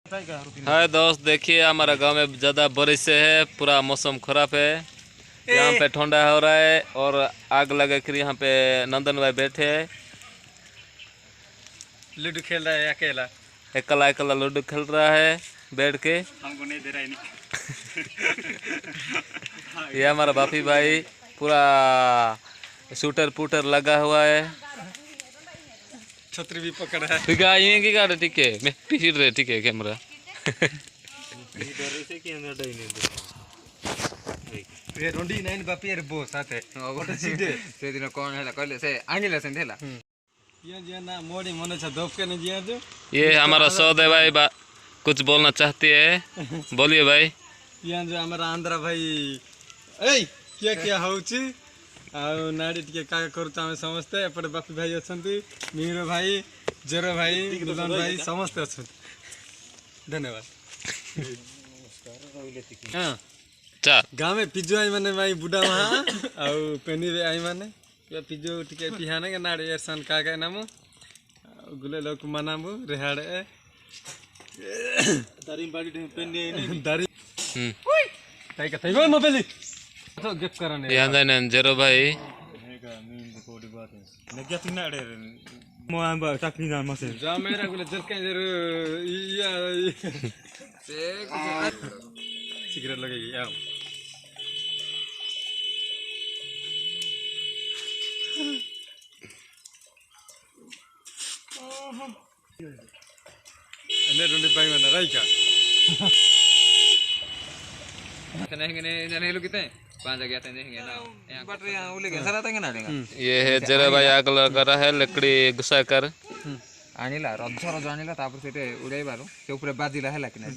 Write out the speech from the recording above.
हाय दोस्त, देखिए हमारा गांव में ज़्यादा बारिश से है, पूरा मौसम खराब है। यहाँ पे ठंडा हो रहा है और आग लगा कर यहाँ पे नंदन भाई बैठे हैं, लूडो खेल रहा है अकेला। अकेला अकेला लूडो खेल रहा है बैठ के। हमको नहीं दे रहा है नहीं। ये हमारा बापी भाई पूरा शूटर पुटर लगा हुआ है, छतरी भी पकड़ा है। ठीक है ये की गाड़ी, ठीक है मैं पीछे रहे, ठीक है कैमरा ये रोंडी नाइन बापी रे बो साथे ओटे सीधे से दिन कौन है कहले से आनिला से देला ये जे ना मोड़ी मने छ धोप के नहीं जिया जो। ये हमारा सौद है भाई, कुछ बोलना चाहती है, बोलिए भाई। यहाँ जो हमारा आंध्रा भाई ए क्या क्या होची आ नाड़ी टिके का करता हमें समझते एपटे बापी भाई अछंती, मीरो भाई, जरो भाई, दुलान भाई समस्त अछंती। धन्यवाद। हां चा गाँव में पिज्जो आई माने भाई बुढ़ा वहाँ आउ पेनी रे आई माने या पिज्जो टिके पिहाने के नाड़े एरसन का के नामो गुले लोग मनामु रेहाड़े दारिम बाड़ी पेनी आई दारी ओए ताई का ताई नो पेली तो गेप कराने यहाँ जाने जरो भाई हेगा मीन कोडी बात है ने गेप ना रे मो आम बा चाकरी ना मसे जा मेरा गुले जल के जर या से सिगरेट लगेगी आओ ने रोंडी पाई में राई का नहीं जाने लोग कितने पांच गया थे देखेंगे ना बैटरी यहां उले के सरा तंगे ना देगा ये है जरा भाई आग लगा रहा है लकड़ी घुसा कर आनिला रज रज आनिला तापर सेटे उड़ाई बारो से ऊपर बाजिला हैला कि ना